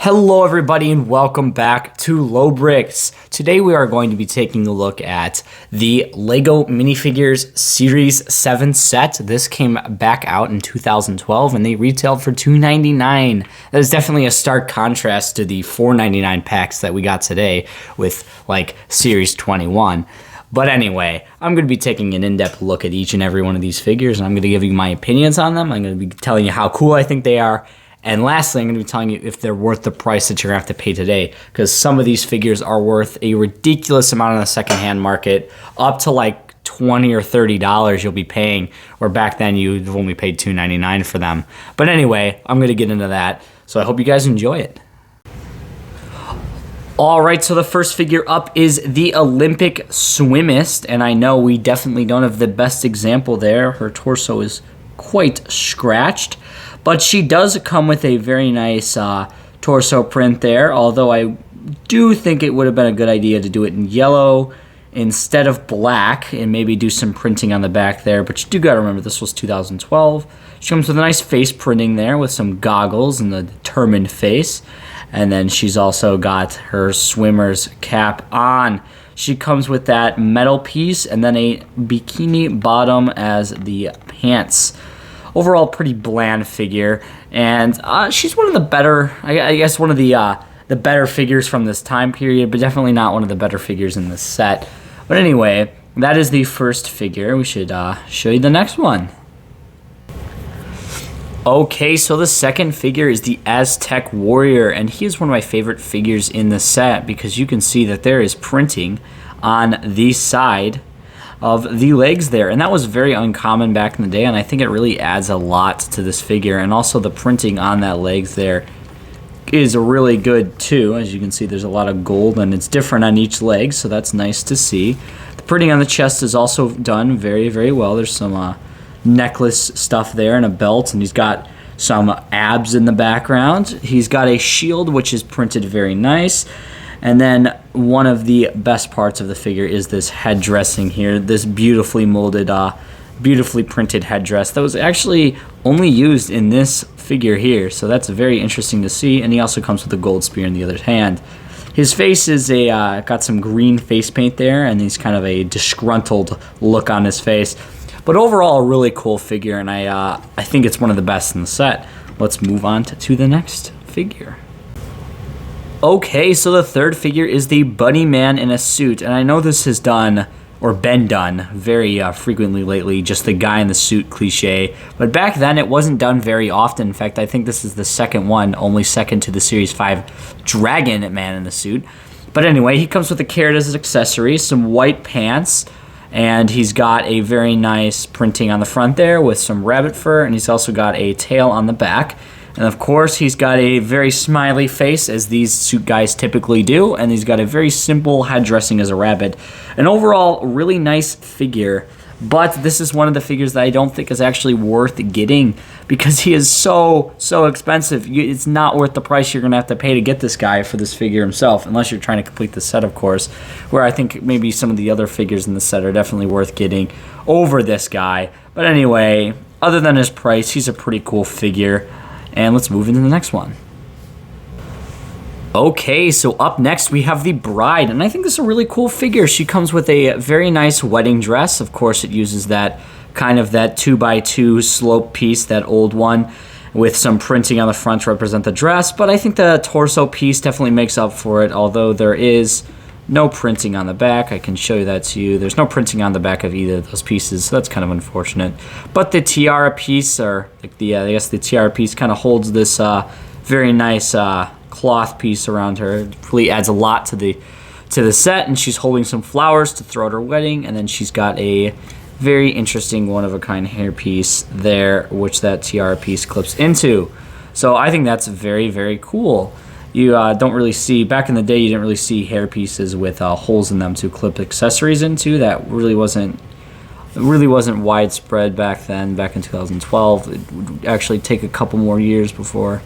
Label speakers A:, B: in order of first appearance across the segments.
A: Hello everybody and welcome back to Lobricks. Today we are going to be taking a look at the Lego Minifigures Series 7 set. This came back out in 2012 and they retailed for $2.99. That is definitely a stark contrast to the $4.99 packs that we got today with like Series 21. But anyway, I'm going to be taking an in-depth look at each and every one of these figures and I'm going to give you my opinions on them. I'm going to be telling you how cool I think they are. And lastly, I'm going to be telling you if they're worth the price that you're going to have to pay today, because some of these figures are worth a ridiculous amount on the secondhand market, up to like $20 or $30 you'll be paying, where back then you'd only paid $2.99 for them. But anyway, I'm going to get into that, so I hope you guys enjoy it. Alright, so the first figure up is the Olympic Swimmist, and I know we definitely don't have the best example there. Her torso is quite scratched. But she does come with a very nice torso print there, although I do think it would have been a good idea to do it in yellow instead of black and maybe do some printing on the back there. But you do got to remember this was 2012. She comes with a nice face printing there with some goggles and a determined face. And then she's also got her swimmer's cap on. She comes with that metal piece and then a bikini bottom as the pants. Overall, pretty bland figure, and she's one of the better, I guess, one of the better figures from this time period, but definitely not one of the better figures in this set. But anyway, that is the first figure. We should show you the next one. Okay, so the second figure is the Aztec Warrior, and he is one of my favorite figures in the set because you can see that there is printing on the side of the legs there, and that was very uncommon back in the day, and I think it really adds a lot to this figure. And also the printing on that legs there is really good too. As you can see, there's a lot of gold and it's different on each leg, so that's nice to see. The printing on the chest is also done very, very well. There's some necklace stuff there and a belt, and he's got some abs in the background. He's got a shield which is printed very nice. And then one of the best parts of the figure is this head dressing here, this beautifully molded, beautifully printed headdress that was actually only used in this figure here. So that's very interesting to see. And he also comes with a gold spear in the other hand. His face is got some green face paint there, and he's kind of a disgruntled look on his face. But overall, a really cool figure, and I think it's one of the best in the set. Let's move on to the next figure. Okay, so the third figure is the Bunny Man in a suit, and I know this has done, or been done, very frequently lately, just the guy in the suit cliche, but back then it wasn't done very often. In fact, I think this is the second one, only second to the Series 5 Dragon Man in the suit. But anyway, he comes with a KRAYT as an accessory, some white pants, and he's got a very nice printing on the front there with some rabbit fur, and he's also got a tail on the back. And of course, he's got a very smiley face, as these suit guys typically do, and he's got a very simple head dressing as a rabbit. An overall really nice figure, but this is one of the figures that I don't think is actually worth getting because he is so expensive. It's not worth the price you're going to have to pay to get this guy for this figure himself, unless you're trying to complete the set, of course, where I think maybe some of the other figures in the set are definitely worth getting over this guy. But anyway, other than his price, he's a pretty cool figure. And let's move into the next one. Okay, so up next we have the Bride, and I think this is a really cool figure. She comes with a very nice wedding dress. Of course, it uses that kind of that 2x2 slope piece, that old one, with some printing on the front to represent the dress. But I think the torso piece definitely makes up for it, although there is no printing on the back. I can show you that to you. There's no printing on the back of either of those pieces, so that's kind of unfortunate. But the tiara piece, or like I guess the tiara piece, kind of holds this very nice cloth piece around her. It really adds a lot to the set, and she's holding some flowers to throw at her wedding, and then she's got a very interesting one-of-a-kind hairpiece there, which that tiara piece clips into. So I think that's very, very cool. You don't really see, back in the day, you didn't really see hair pieces with holes in them to clip accessories into. That really wasn't widespread back then, back in 2012. It would actually take a couple more years before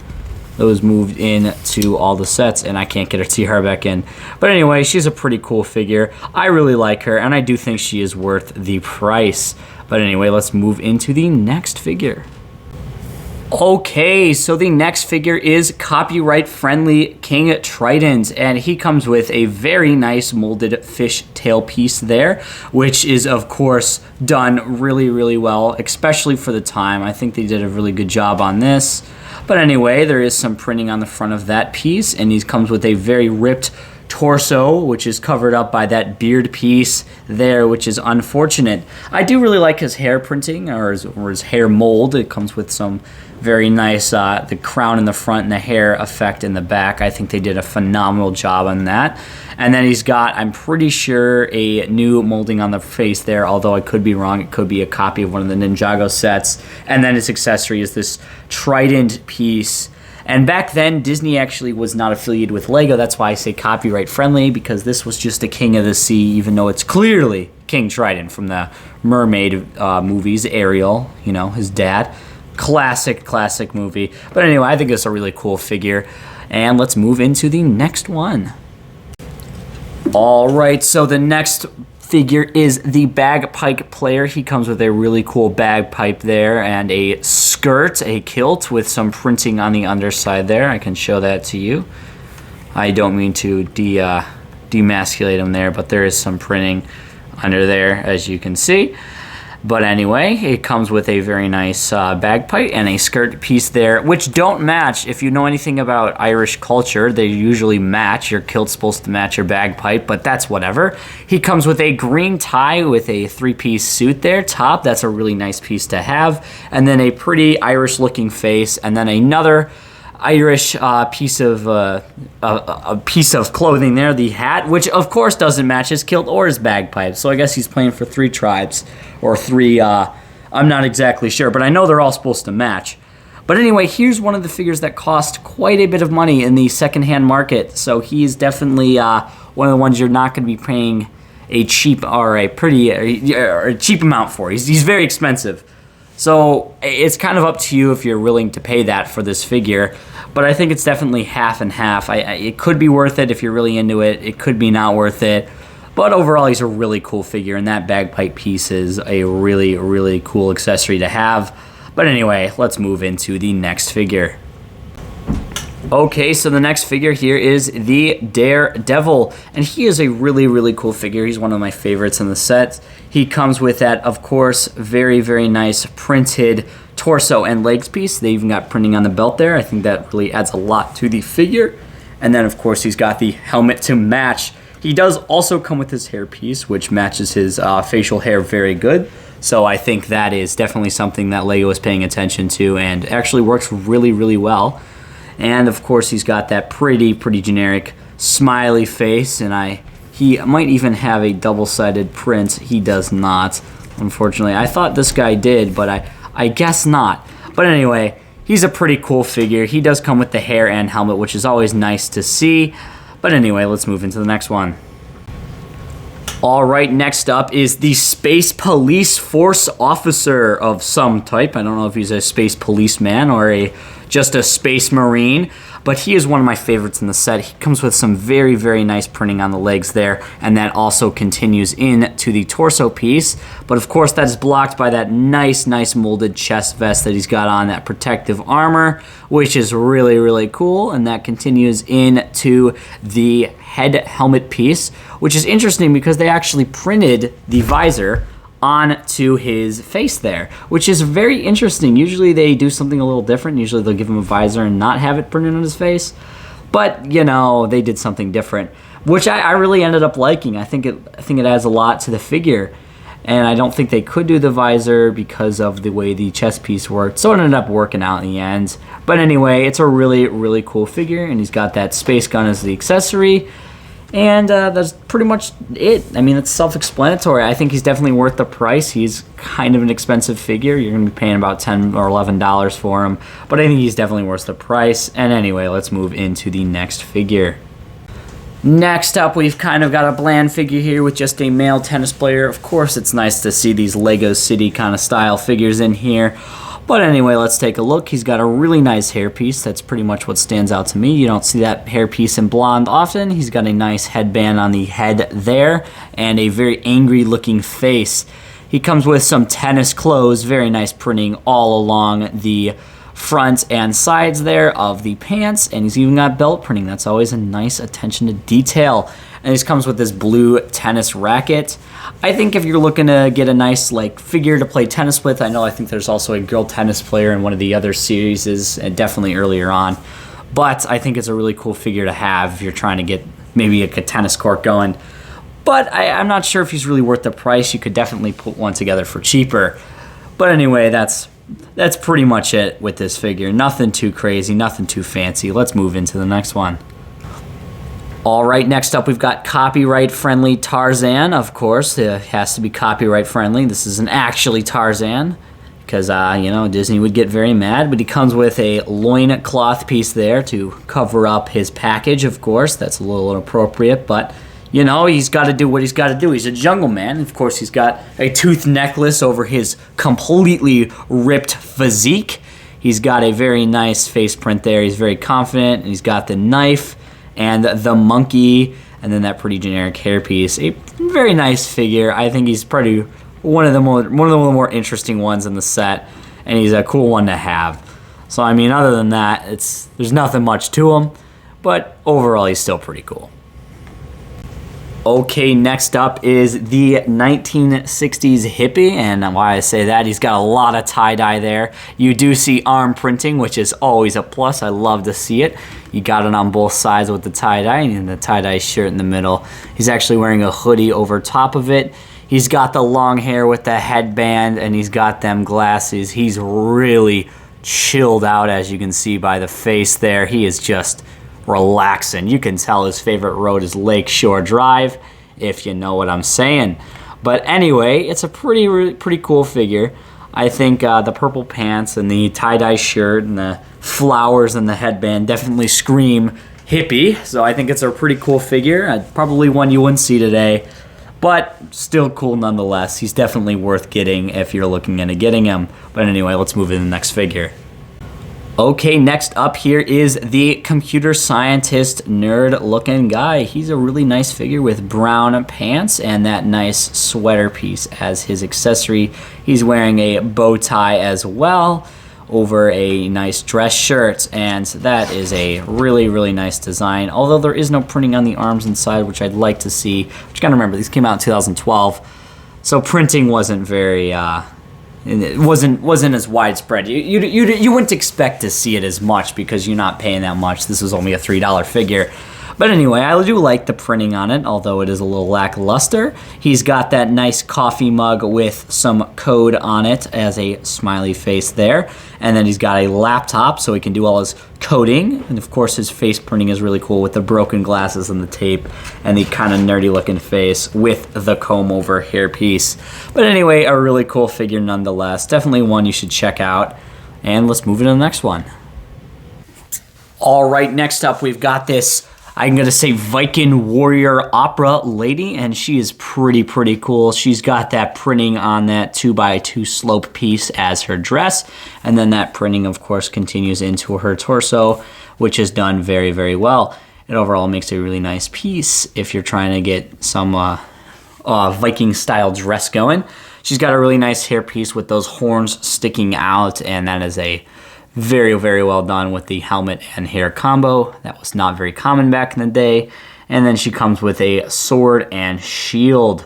A: those moved into all the sets, and I can't get her tiara back in. But anyway, she's a pretty cool figure. I really like her, and I do think she is worth the price. But anyway, let's move into the next figure. Okay, so the next figure is copyright-friendly King Tritons, and he comes with a very nice molded fish tail piece there, which is, of course, done really, really well, especially for the time. I think they did a really good job on this. But anyway, there is some printing on the front of that piece, and he comes with a very ripped torso, which is covered up by that beard piece there, which is unfortunate. I do really like his hair printing, or his hair mold. It comes with some very nice, the crown in the front and the hair effect in the back. I think they did a phenomenal job on that. And then he's got, I'm pretty sure, a new molding on the face there, although I could be wrong. It could be a copy of one of the Ninjago sets. And then his accessory is this trident piece. And back then, Disney actually was not affiliated with Lego. That's why I say copyright friendly, because this was just a King of the Sea, even though it's clearly King Triton from the Mermaid movies, Ariel, you know, his dad. Classic movie. But anyway, I think it's a really cool figure. And let's move into the next one. All right, so the next figure is the Bagpipe Player. He comes with a really cool bagpipe there and a skirt, a kilt with some printing on the underside there. I can show that to you. I don't mean to demasculate him there, but there is some printing under there, as you can see. But anyway, it comes with a very nice bagpipe and a skirt piece there, which don't match. If you know anything about Irish culture, they usually match. Your kilt's supposed to match your bagpipe, but that's whatever. He comes with a green tie with a three-piece suit there, top. That's a really nice piece to have. And then a pretty Irish-looking face, and then another Irish piece of clothing there, the hat, which of course doesn't match his kilt or his bagpipe. So I guess he's playing for three tribes, or three, I'm not exactly sure, but I know they're all supposed to match. But anyway, here's one of the figures that cost quite a bit of money in the secondhand market. So he's definitely one of the ones you're not going to be paying a cheap or a cheap amount for. He's very expensive. So it's kind of up to you if you're willing to pay that for this figure. But I think it's definitely half and half. It could be worth it if you're really into it. It could be not worth it. But overall, he's a really cool figure, and that bagpipe piece is a really, really cool accessory to have. But anyway, let's move into the next figure. Okay, so the next figure here is the Daredevil, and he is a really, really cool figure. He's one of my favorites in the set. He comes with that, of course, very, very nice printed torso and legs piece. They even got printing on the belt there. I think that really adds a lot to the figure. And then, of course, he's got the helmet to match. He does also come with his hair piece, which matches his facial hair very good. So I think that is definitely something that Lego is paying attention to and actually works really, really well. And of course, he's got that pretty generic smiley face, and he might even have a double-sided print. He does not, unfortunately. I thought this guy did, but I guess not. But anyway, he's a pretty cool figure. He does come with the hair and helmet, which is always nice to see. But anyway, let's move into the next one. All right, next up is the Space Police Force Officer of some type. I don't know if he's a space policeman or just a space marine, but he is one of my favorites in the set. He comes with some very, very nice printing on the legs there, and that also continues into the torso piece. But of course, that is blocked by that nice molded chest vest that he's got on, that protective armor, which is really, really cool. And that continues into the head helmet piece, which is interesting because they actually printed the visor onto his face there, which is very interesting. Usually they do something a little different. Usually they'll give him a visor and not have it printed on his face. But, you know, they did something different, which I really ended up liking. I think it adds a lot to the figure. And I don't think they could do the visor because of the way the chest piece worked. So it ended up working out in the end. But anyway, it's a really, really cool figure. And he's got that space gun as the accessory. And that's pretty much it. I mean, it's self-explanatory. I think he's definitely worth the price. He's kind of an expensive figure. You're going to be paying about $10 or $11 for him. But I think he's definitely worth the price. And anyway, let's move into the next figure. Next up, we've kind of got a bland figure here with just a male tennis player. Of course, it's nice to see these Lego City kind of style figures in here. But anyway, let's take a look. He's got a really nice hairpiece. That's pretty much what stands out to me. You don't see that hairpiece in blonde often. He's got a nice headband on the head there and a very angry looking face. He comes with some tennis clothes, very nice printing all along the front and sides there of the pants, and he's even got belt printing. That's always a nice attention to detail. And this comes with this blue tennis racket. I think if you're looking to get a nice like figure to play tennis with, I think there's also a girl tennis player in one of the other series, and definitely earlier on. But I think it's a really cool figure to have if you're trying to get maybe a tennis court going. But I'm not sure if he's really worth the price. You could definitely put one together for cheaper. But anyway, that's pretty much it with this figure. Nothing too crazy, nothing too fancy. Let's move into the next one. All right, next up we've got copyright-friendly Tarzan. Of course, it has to be copyright-friendly. This isn't actually Tarzan because, Disney would get very mad. But he comes with a loin cloth piece there to cover up his package, of course. That's a little inappropriate, but, he's got to do what he's got to do. He's a jungle man. Of course, he's got a tooth necklace over his completely ripped physique. He's got a very nice face print there. He's very confident, and he's got the knife and the monkey, and then that pretty generic hairpiece. A very nice figure. I think he's probably one of the more interesting ones in the set, and he's a cool one to have. So other than that, there's nothing much to him, but overall he's still pretty cool. Okay, next up is the 1960s Hippie, and why I say that, he's got a lot of tie-dye there. You do see arm printing, which is always a plus. I love to see it. You got it on both sides with the tie-dye, and the tie-dye shirt in the middle. He's actually wearing a hoodie over top of it. He's got the long hair with the headband, and he's got them glasses. He's really chilled out, as you can see by the face there. He is just relaxing. You can tell his favorite road is Lakeshore Drive, if you know what I'm saying. But anyway, it's a pretty cool figure. I think the purple pants and the tie-dye shirt and the flowers and the headband definitely scream hippie. So I think it's a pretty cool figure. Probably one you wouldn't see today, but still cool nonetheless. He's definitely worth getting if you're looking into getting him. But anyway, let's move into the next figure. Okay, next up here is the computer scientist nerd looking guy. He's a really nice figure with brown pants and that nice sweater piece as his accessory. He's wearing a bow tie as well over a nice dress shirt, and that is a really nice design. Although there is no printing on the arms inside, which I'd like to see. But you gotta remember, these came out in 2012, so printing wasn't very it wasn't as widespread. You wouldn't expect to see it as much because you're not paying that much. This was only a $3 figure. But anyway, I do like the printing on it, although it is a little lackluster. He's got that nice coffee mug with some code on it as a smiley face there. And then he's got a laptop so he can do all his coding. And of course his face printing is really cool with the broken glasses and the tape and the kind of nerdy looking face with the comb over hairpiece. But anyway, a really cool figure nonetheless. Definitely one you should check out. And let's move into the next one. All right, next up we've got this, I'm going to say, Viking warrior opera lady, and she is pretty cool. She's got that printing on that 2x2 slope piece as her dress, and then that printing, of course, continues into her torso, which is done very well. It overall makes a really nice piece if you're trying to get some Viking-style dress going. She's got a really nice hairpiece with those horns sticking out, and that is a very well done with the helmet and hair combo. That was not very common back in the day. And then she comes with a sword and shield.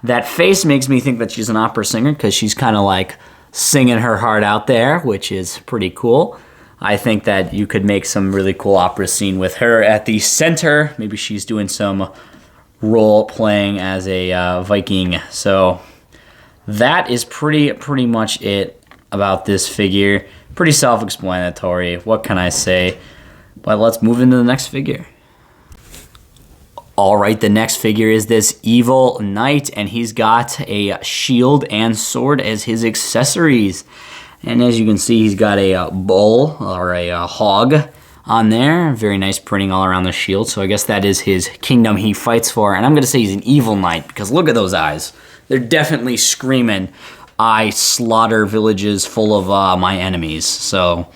A: That face makes me think that she's an opera singer because she's kind of like singing her heart out there, which is pretty cool. I think that you could make some really cool opera scene with her at the center. Maybe she's doing some role playing as a Viking. So that is pretty much it about this figure. Pretty self-explanatory, what can I say? But let's move into the next figure. All right, the next figure is this evil knight, and he's got a shield and sword as his accessories. And as you can see, he's got a bull or a hog on there. Very nice printing all around the shield, so I guess that is his kingdom he fights for. And I'm gonna say he's an evil knight because look at those eyes. They're definitely screaming, I slaughter villages full of my enemies. So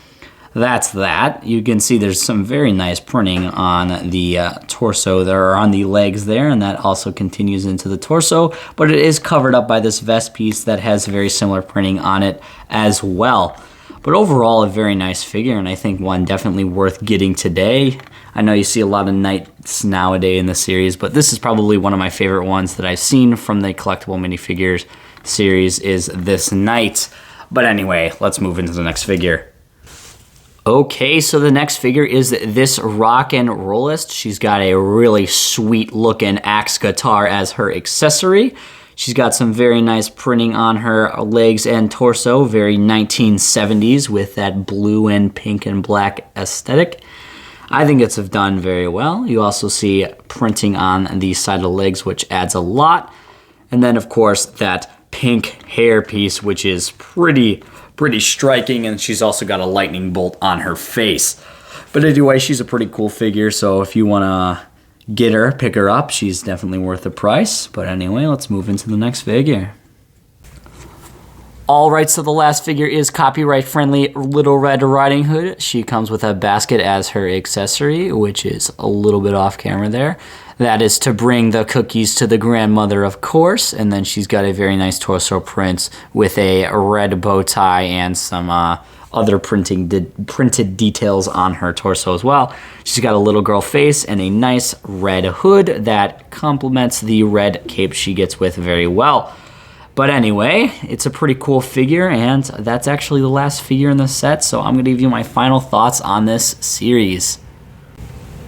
A: that's that. You can see there's some very nice printing on the torso there, or on the legs there, and that also continues into the torso, but it is covered up by this vest piece that has very similar printing on it as well. But overall, a very nice figure, and I think one definitely worth getting today. I know you see a lot of knights nowadays in the series, but this is probably one of my favorite ones that I've seen from the collectible minifigures series is this knight. But anyway, let's move into the next figure. Okay, so the next figure is this Rockin' Rollist. She's got a really sweet looking axe guitar as her accessory. She's got some very nice printing on her legs and torso, very 1970s with that blue and pink and black aesthetic. I think it's done very well. You also see printing on the side of the legs, which adds a lot. And then, of course, that pink hair piece, which is pretty striking, and she's also got a lightning bolt on her face. But anyway, she's a pretty cool figure, so if you want to get her, pick her up, she's definitely worth the price. But anyway, let's move into the next figure. Alright, so the last figure is copyright friendly Little Red Riding Hood. She comes with a basket as her accessory, which is a little bit off camera there. That is to bring the cookies to the grandmother, of course. And then she's got a very nice torso print with a red bow tie and some other printed details on her torso as well. She's got a little girl face and a nice red hood that complements the red cape she gets with very well. But anyway, it's a pretty cool figure, and that's actually the last figure in the set, so I'm going to give you my final thoughts on this series.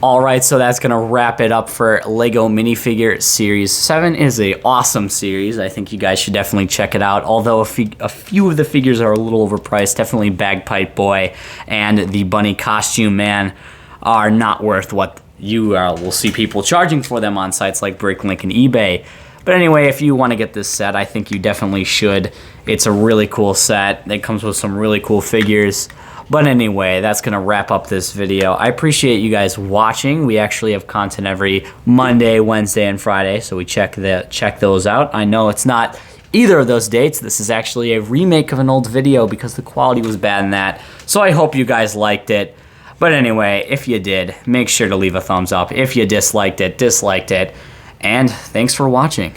A: Alright, so that's going to wrap it up for LEGO Minifigure Series 7. It is an awesome series. I think you guys should definitely check it out, although a few of the figures are a little overpriced. Definitely Bagpipe Boy and the Bunny Costume Man are not worth what you will see people charging for them on sites like Bricklink and eBay. But anyway, if you want to get this set, I think you definitely should. It's a really cool set. It comes with some really cool figures. But anyway, that's going to wrap up this video. I appreciate you guys watching. We actually have content every Monday, Wednesday, and Friday, so we check those out. I know it's not either of those dates. This is actually a remake of an old video because the quality was bad in that. So I hope you guys liked it. But anyway, if you did, make sure to leave a thumbs up. If you disliked it, and thanks for watching.